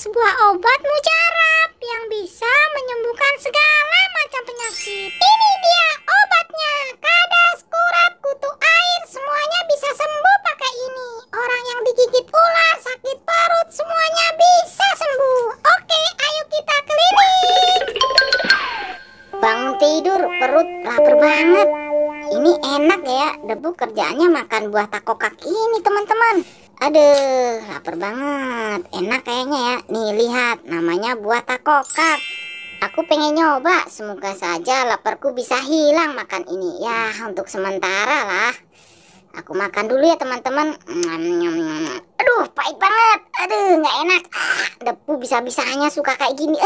sebuah obat mujarab yang bisa menyembuhkan segala macam penyakit. Ini dia obatnya. Kadas, kurat, kutu air, semuanya bisa sembuh pakai ini. Orang yang digigit ular, sakit perut, semuanya bisa sembuh. Oke, ayo kita keliling. Bangun tidur, perut lapar banget. Ini enak ya, Debu kerjaannya makan buah takokak ini teman-teman. Aduh, lapar banget. Enak kayaknya ya. Nih lihat, namanya buah takokak. Aku pengen nyoba, semoga saja laparku bisa hilang makan ini. Ya, untuk sementara lah. Aku makan dulu ya teman-teman. Aduh, pahit banget. Aduh, nggak enak. Debu bisa-bisanya suka kayak gini.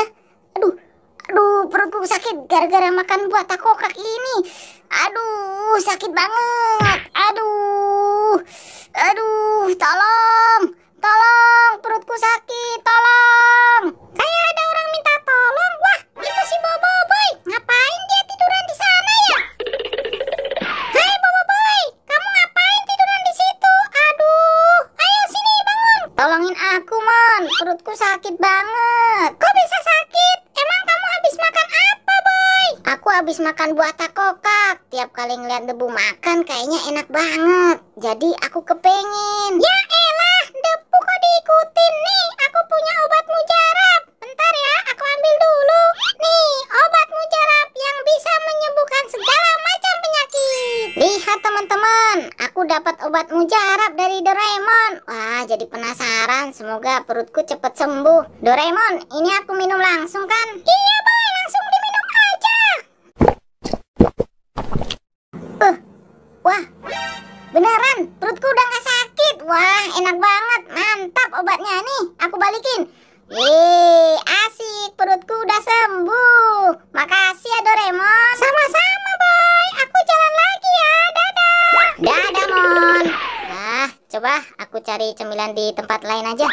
Aduh, perutku sakit gara-gara makan buah takokak ini. Aduh, sakit banget. Aduh, tolong, perutku sakit, tolong. Kayak ada orang minta tolong. Wah, itu si Boboiboy. Ngapain dia tiduran di sana ya? Hai Boboiboy, kamu ngapain tiduran di situ? Aduh, ayo sini bangun. Tolongin aku, Mon. Perutku sakit banget. Kok bisa sakit? Emang kamu habis makan apa, Boy? Aku habis makan buah takokak. Tiap kali ngeliat Debu makan kayaknya enak banget. Jadi aku kepengen. Ya elah, Debu kok diikutin nih? Aku punya obat mujarab. Bentar ya, aku ambil dulu. Nih, obat mujarab yang bisa menyembuhkan segala macam penyakit. Lihat teman-teman, aku dapat obat mujarab dari Doraemon. Wah, jadi penasaran. Semoga perutku cepat sembuh. Doraemon, ini aku minum langsung kan? Iya, Boy, langsung diminum aja. Wah, beneran perutku udah gak sakit. Wah, enak banget. Mantap obatnya nih. Aku balikin. Yeay, asik. Perutku udah sembuh. Makasih ya Doraemon. Sama-sama, Boy. Aku jalan lagi ya. Dadah. Dadah, Mon. Coba aku cari cemilan di tempat lain aja.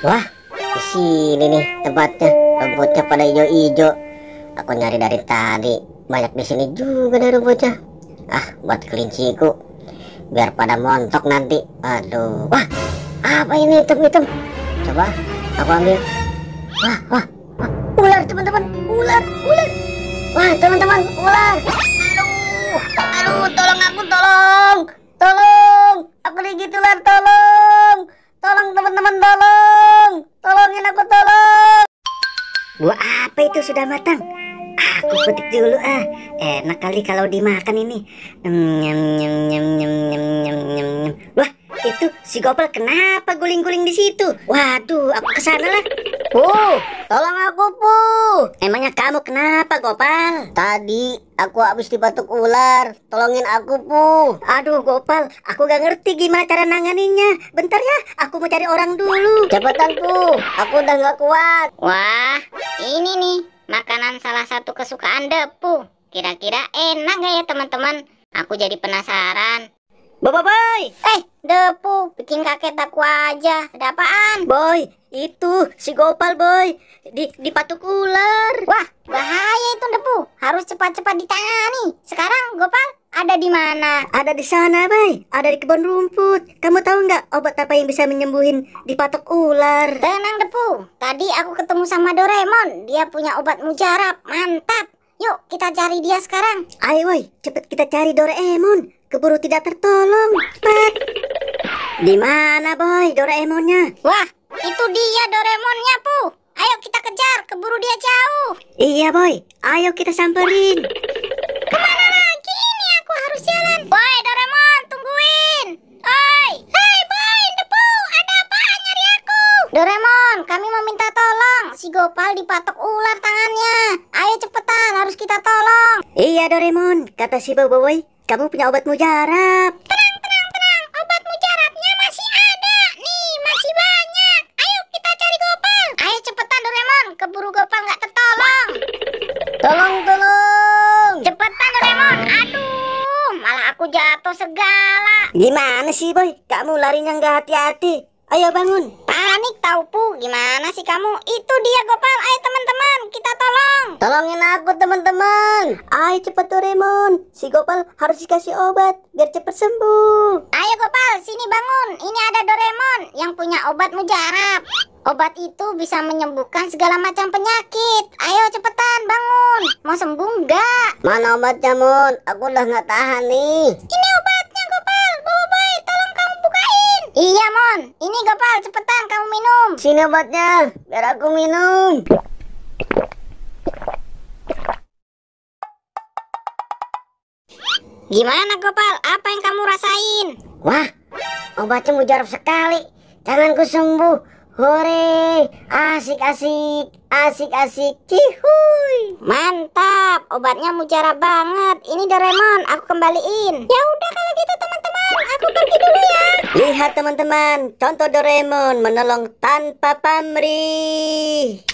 Wah, di sini nih tempatnya. Rumputnya pada hijau-hijau. Aku nyari dari tadi. Banyak di sini juga nih rumputnya. Buat kelinciku. Biar pada montok nanti. Aduh. Wah, apa ini hitam-hitam? Coba aku ambil. Wah, ular teman-teman. Ular. Wah, teman-teman, ular. Aduh, tolong aku, tolong. Aku digigit ular, tolong. Tolong teman-teman, tolong. Tolongin aku, tolong. Buah apa itu sudah matang? Aku petik dulu enak kali kalau dimakan ini. Wah, itu si Gopal kenapa guling-guling di situ? Waduh, aku kesana lah. Tolong aku, Pu. Emangnya kamu kenapa, Gopal? Tadi aku habis dibatuk ular. Tolongin aku, Pu. Aduh, Gopal, aku gak ngerti gimana cara nanganinnya. Bentar ya, aku mau cari orang dulu. Cepetan, Pu. Aku udah gak kuat. Wah, ini nih makanan salah satu kesukaan Debu. Kira-kira enak gak ya teman-teman? Aku jadi penasaran. Boy. Debu, bikin kaget aku aja. Ada apaan? Boy, itu si Gopal, Boy. Dipatuk ular. Wah, bahaya itu Debu. Harus cepat-cepat ditangani. Sekarang Gopal ada di mana? Ada di sana, Boy. Ada di kebun rumput. Kamu tahu nggak obat apa yang bisa menyembuhin dipatuk ular? Tenang Debu. Tadi aku ketemu sama Doraemon. Dia punya obat mujarab. Mantap. Yuk kita cari dia sekarang. Ayo, Boy. Cepet kita cari Doraemon. Keburu tidak tertolong. Cepat. Di mana, Boy, Doraemonnya? Wah, itu dia Doraemonnya, Pu. Ayo kita kejar, keburu dia jauh. Iya, Boy. Ayo kita samperin. Kemana lagi ini? Aku harus jalan. Boy, Doraemon, tungguin. Oi. Hei, Boy, Debu, ada apaan nyari aku? Doraemon, kami mau minta tolong. Si Gopal dipatok ular tangannya. Ayo cepetan, harus kita tolong. Iya, Doraemon. Kata si Boboiboy, kamu punya obat mujarab. Tenang. Obat mujarabnya masih ada. Nih, masih banyak. Ayo kita cari Gopal. Ayo cepetan Doraemon, keburu Gopal nggak tertolong. Tolong. Cepetan Doraemon. Aduh, malah aku jatuh segala. Gimana sih, Boy? Kamu larinya nggak hati-hati. Ayo bangun. panik tahu Pu. Gimana sih kamu? Itu dia Gopal. Ayo teman-teman, kita tolong. Tolongin aku teman-teman. Ayo cepat Doraemon. Si Gopal harus dikasih obat biar cepat sembuh. Ayo Gopal, sini bangun. Ini ada Doraemon yang punya obat mujarab. Obat itu bisa menyembuhkan segala macam penyakit. Ayo cepetan bangun. Mau sembuh nggak? Mana obatnya Mon? Aku udah nggak tahan nih. Ini obatnya Gopal. Boboiboy, tolong kamu bukain. Iya Mon, ini Gopal, cepetan kamu minum. Sini obatnya, biar aku minum. Gimana Gopal? Apa yang kamu rasain? Wah, obatnya mujarab sekali. Tanganku sembuh. Hore, asik-asik, asik-asik, cihuy. Mantap, obatnya mujarab banget. Ini Doraemon, aku kembaliin. Ya udah kalau gitu teman-teman, aku pergi dulu ya. Lihat teman-teman, contoh Doraemon menolong tanpa pamrih.